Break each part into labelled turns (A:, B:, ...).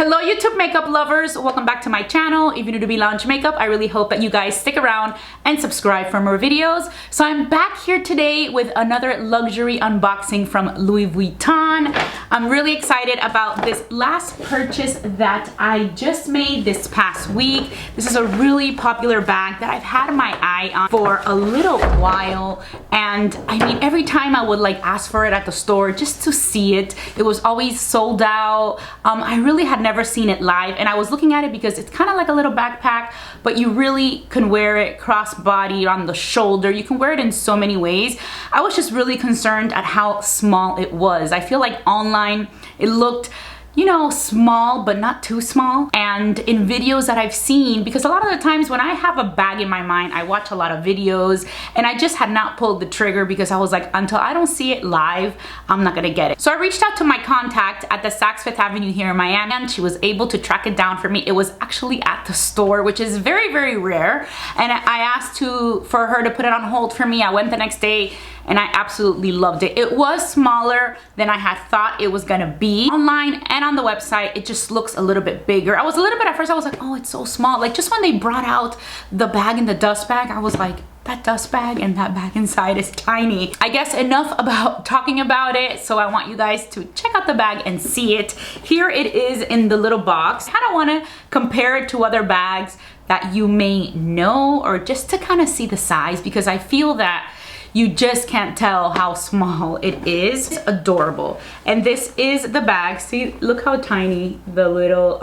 A: Hello YouTube makeup lovers, welcome back to my channel. If you're new to BeLounge Makeup, I really hope that you guys stick around and subscribe for more videos. So I'm back here today with another luxury unboxing from Louis Vuitton. I'm really excited about this last purchase that I just made this past week. This is a really popular bag that I've had my eye on for a little while, and I mean every time I would like ask for it at the store just to see it, it was always sold out. I really had never seen it live, and I was looking at it because it's kind of like a little backpack, but you really can wear it crossbody on the shoulder. You can wear it in so many ways. I was just really concerned at how small it was. I feel like online it looked, you know, small but not too small, and in videos that I've seen, because a lot of the times when I have a bag in my mind, I watch a lot of videos and I just had not pulled the trigger because I was like, until I don't see it live, I'm not gonna get it. So I reached out to my contact at the Saks Fifth Avenue here in Miami, and she was able to track it down for me. It was actually at the store, which is very, very rare, and I asked for her to put it on hold for me. I went the next day and I absolutely loved it. It was smaller than I had thought it was gonna be. Online and on the website, it just looks a little bit bigger. I was a little bit, at first I was like, oh, it's so small. Like just when they brought out the bag and the dust bag, I was like, that dust bag and that bag inside is tiny. I guess enough about talking about it. So I want you guys to check out the bag and see it. Here it is in the little box. I kind of want to compare it to other bags that you may know, or just to kind of see the size, because I feel that you just can't tell how small it is. It's adorable. And this is the bag. See, look how tiny the little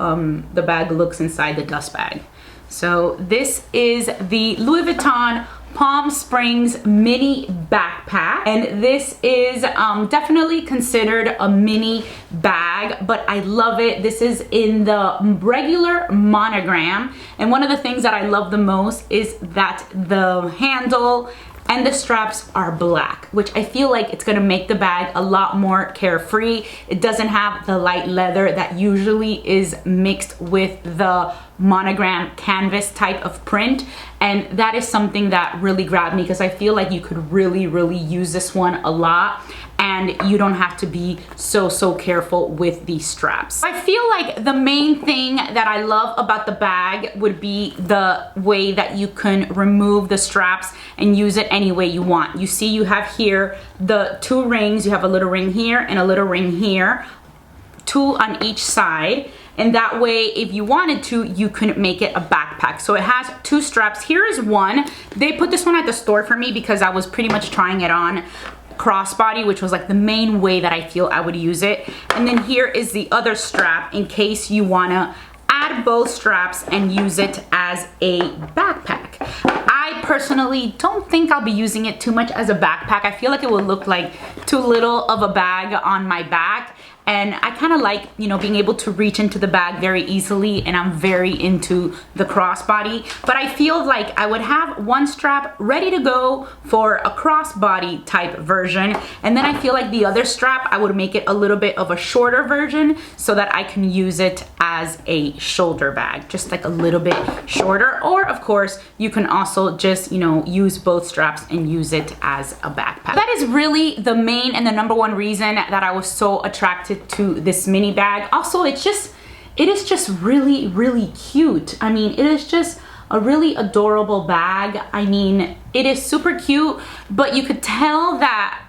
A: the bag looks inside the dust bag. So this is the Louis Vuitton Palm Springs mini backpack, and this is definitely considered a mini bag, but I love it. This is in the regular monogram, and one of the things that I love the most is that the handle and the straps are black, which I feel like it's gonna make the bag a lot more carefree. It doesn't have the light leather that usually is mixed with the monogram canvas type of print, and that is something that really grabbed me because I feel like you could really use this one a lot, and you don't have to be so careful with these straps. I feel like the main thing that I love about the bag would be the way that you can remove the straps and use it any way you want. You see, you have here the two rings. You have a little ring here and a little ring here, two on each side. And that way, if you wanted to, you could make it a backpack. So it has two straps. Here is one. They put this one at the store for me because I was pretty much trying it on crossbody, which was like the main way that I feel I would use it. And then here is the other strap in case you wanna add both straps and use it as a backpack. I personally don't think I'll be using it too much as a backpack. I feel like it will look like too little of a bag on my back. And I kind of like, you know, being able to reach into the bag very easily, and I'm very into the crossbody. But I feel like I would have one strap ready to go for a crossbody type version, and then I feel like the other strap, I would make it a little bit of a shorter version so that I can use it as a shoulder bag, just like a little bit shorter. Or of course, you can also just, you know, use both straps and use it as a backpack. That is really the main and the number one reason that I was so attracted to this mini bag. Also, it is just really cute. I mean, it is just a really adorable bag. I mean, it is super cute, but you could tell that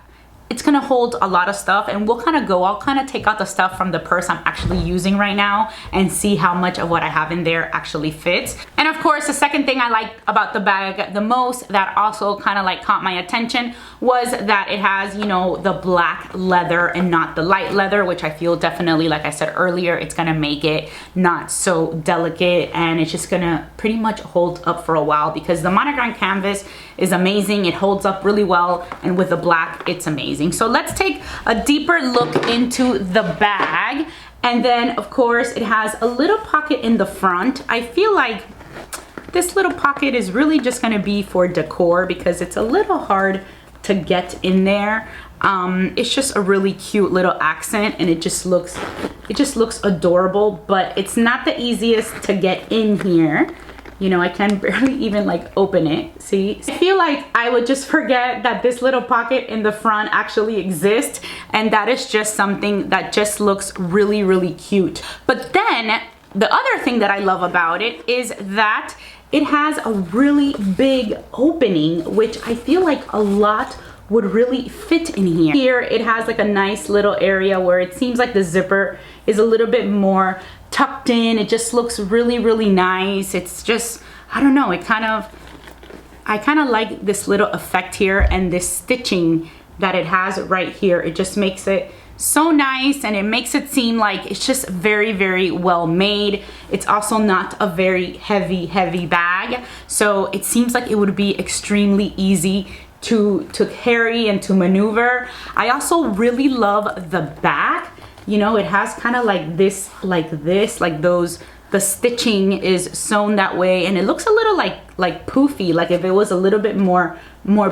A: it's gonna hold a lot of stuff, and I'll kind of take out the stuff from the purse I'm actually using right now and see how much of what I have in there actually fits. And of course, the second thing I like about the bag the most, that also kind of like caught my attention, was that it has, you know, the black leather and not the light leather, which I feel definitely, like I said earlier, it's gonna make it not so delicate, and it's just gonna pretty much hold up for a while, because the monogram canvas is amazing. It holds up really well, and with the black, it's amazing. So let's take a deeper look into the bag. And then of course it has a little pocket in the front. I feel like this little pocket is really just gonna be for decor because it's a little hard to get in there. It's just a really cute little accent, and it just looks adorable, but it's not the easiest to get in here. You know, I can barely even like open it. See, I feel like I would just forget that this little pocket in the front actually exists, and that is just something that just looks really, really cute. But then the other thing that I love about it is that it has a really big opening, which I feel like a lot would really fit in here. Here it has like a nice little area where it seems like the zipper is a little bit more tucked in. It just looks really, really nice. It's just, I don't know, I kind of like this little effect here, and this stitching that it has right here. It just makes it so nice, and it makes it seem like it's just very, very well made. It's also not a very heavy bag, so it seems like it would be extremely easy to carry and to maneuver. I also really love the back. You know, it has kind of like this, the stitching is sewn that way, and it looks a little like poofy, like if it was a little bit more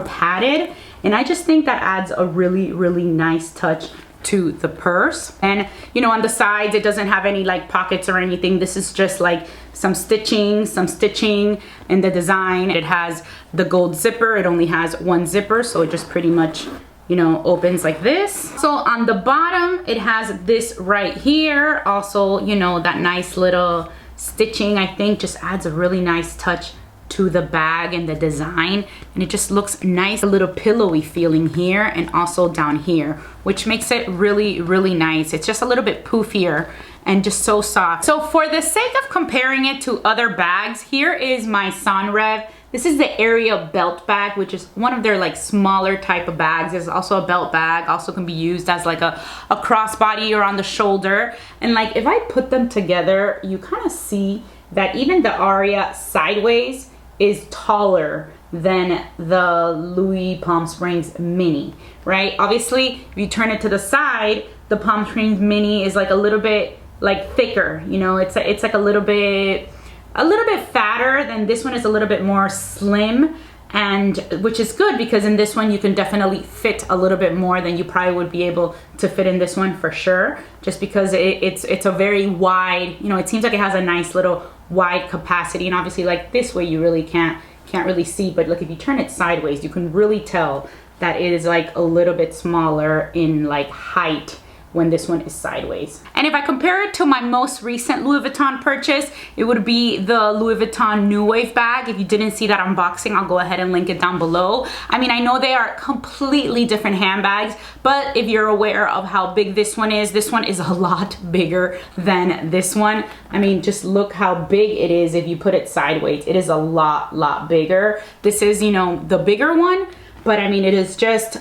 A: padded. And I just think that adds a really, really nice touch to the purse. And you know, on the sides it doesn't have any like pockets or anything. This is just like some stitching in the design. It has the gold zipper. It only has one zipper, so it just pretty much, you know, opens like this. So on the bottom it has this right here, also, you know, that nice little stitching I think just adds a really nice touch to the bag and the design, and it just looks nice, a little pillowy feeling here and also down here, which makes it really, really nice. It's just a little bit poofier and just so soft. So for the sake of comparing it to other bags, here is my Senreve. This is the Aria belt bag, which is one of their like smaller type of bags. It's also a belt bag, also can be used as like a crossbody or on the shoulder. And like if I put them together, you kind of see that even the Aria sideways is taller than the Louis Palm Springs Mini, right? Obviously, if you turn it to the side, the Palm Springs Mini is like a little bit like thicker, you know, it's like a little bit fatter. Than this one is a little bit more slim, and which is good because in this one you can definitely fit a little bit more than you probably would be able to fit in this one for sure, just because it's a very wide, you know, it seems like it has a nice little wide capacity. And obviously like this way you really can't really see, but look, if you turn it sideways you can really tell that it is like a little bit smaller in like height when this one is sideways. And if I compare it to my most recent Louis Vuitton purchase, it would be the Louis Vuitton New Wave bag. If you didn't see that unboxing, I'll go ahead and link it down below. I mean, I know they are completely different handbags, but if you're aware of how big this one is a lot bigger than this one. I mean, just look how big it is if you put it sideways. It is a lot bigger. This is, you know, the bigger one, but I mean, it is just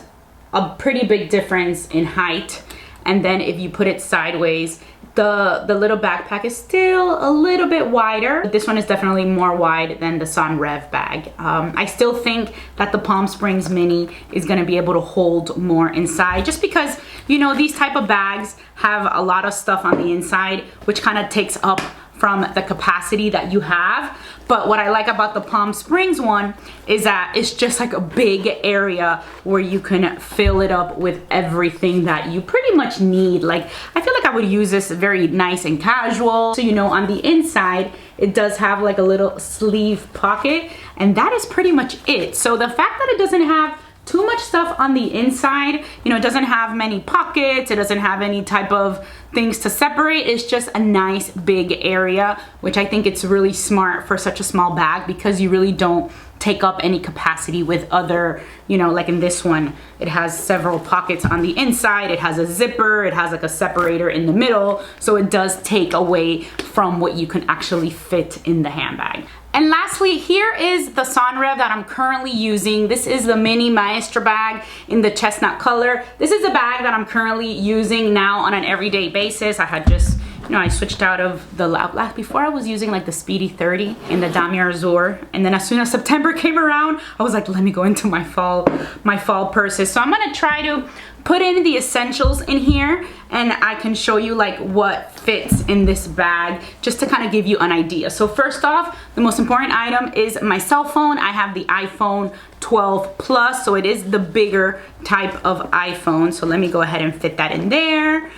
A: a pretty big difference in height. And then if you put it sideways, the little backpack is still a little bit wider. But this one is definitely more wide than the Senreve bag. I still think that the Palm Springs Mini is gonna be able to hold more inside, just because, you know, these type of bags have a lot of stuff on the inside, which kind of takes up from the capacity that you have. But what I like about the Palm Springs one is that it's just like a big area where you can fill it up with everything that you pretty much need. Like, I feel like I would use this very nice and casual. So, you know, on the inside, it does have like a little sleeve pocket, and that is pretty much it. So the fact that it doesn't have too much stuff on the inside, you know, it doesn't have many pockets, it doesn't have any type of things to separate, it's just a nice big area, which I think it's really smart for such a small bag, because you really don't take up any capacity with other, you know, like in this one, it has several pockets on the inside, it has a zipper, it has like a separator in the middle, so it does take away from what you can actually fit in the handbag. And lastly, here is the Senreve that I'm currently using. This is the Mini Maestra bag in the chestnut color. This is a bag that I'm currently using now on an everyday basis. I had just, you know, I switched out of the before I was using like the Speedy 30 in the Damier Azur, and then as soon as September came around, I was like, let me go into my fall purses. So I'm gonna try to put in the essentials in here, and I can show you like what fits in this bag just to kind of give you an idea. So first off, the most important item is my cell phone. I have the iPhone 12 Plus, so it is the bigger type of iPhone. So let me go ahead and fit that in there.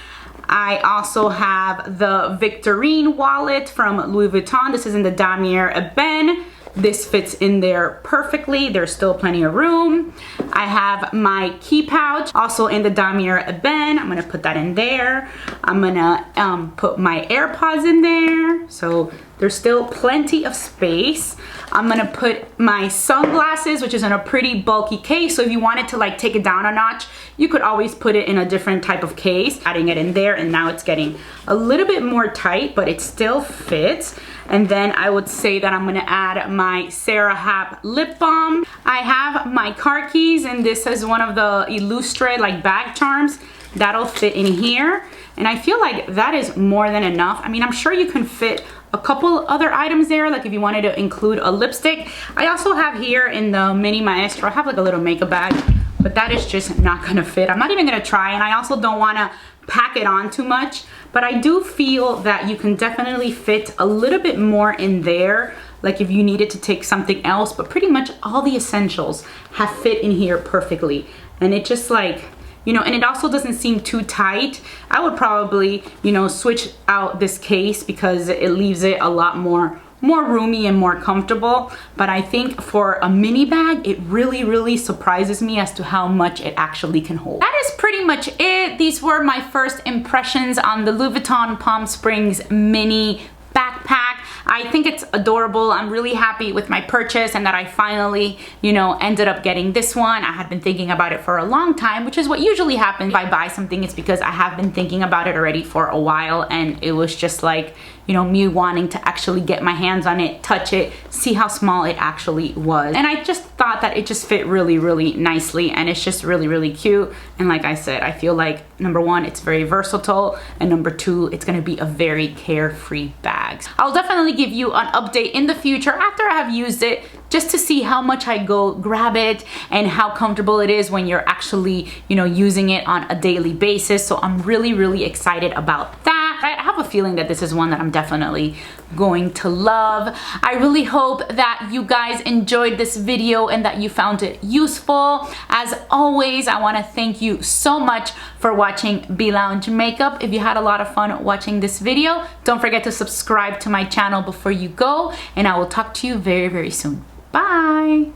A: I also have the Victorine wallet from Louis Vuitton. This is in the damier ebene. This fits in there perfectly. There's still plenty of room. I have my key pouch, also in the damier ebene. I'm gonna put that in there. I'm gonna put my AirPods in there. So there's still plenty of space. I'm gonna put my sunglasses, which is in a pretty bulky case. So if you wanted to like take it down a notch, you could always put it in a different type of case. Adding it in there, and now it's getting a little bit more tight, but it still fits. And then I would say that I'm gonna add my Sarah Hap lip balm. I have my car keys, and this is one of the Illustre like bag charms. That'll fit in here. And I feel like that is more than enough. I mean, I'm sure you can fit a couple other items there, like if you wanted to include a lipstick. I also have here in the mini maestro, I have like a little makeup bag, but that is just not gonna fit. I'm not even gonna try, and I also don't wanna pack it on too much, but I do feel that you can definitely fit a little bit more in there, like if you needed to take something else, but pretty much all the essentials have fit in here perfectly. And it just like, you know, and it also doesn't seem too tight. I would probably, you know, switch out this case because it leaves it a lot more roomy and more comfortable. But I think for a mini bag, it really surprises me as to how much it actually can hold. That is pretty much it. These were my first impressions on the Louis Vuitton Palm Springs mini backpack. I think it's adorable. I'm really happy with my purchase and that I finally, you know, ended up getting this one. I had been thinking about it for a long time, which is what usually happens if I buy something. It's because I have been thinking about it already for a while, and it was just like, you know, me wanting to actually get my hands on it, touch it, see how small it actually was. And I just thought that it just fit really nicely, and it's just really cute. And like I said, I feel like number one, it's very versatile, and number two, it's gonna be a very carefree bag. I'll definitely give you an update in the future after I have used it, just to see how much I go grab it and how comfortable it is when you're actually, you know, using it on a daily basis. So I'm really excited about that. I have a feeling that this is one that I'm definitely going to love. I really hope that you guys enjoyed this video and that you found it useful. As always, I want to thank you so much for watching Be Lounge Makeup. If you had a lot of fun watching this video, don't forget to subscribe to my channel before you go, and I will talk to you very soon. Bye!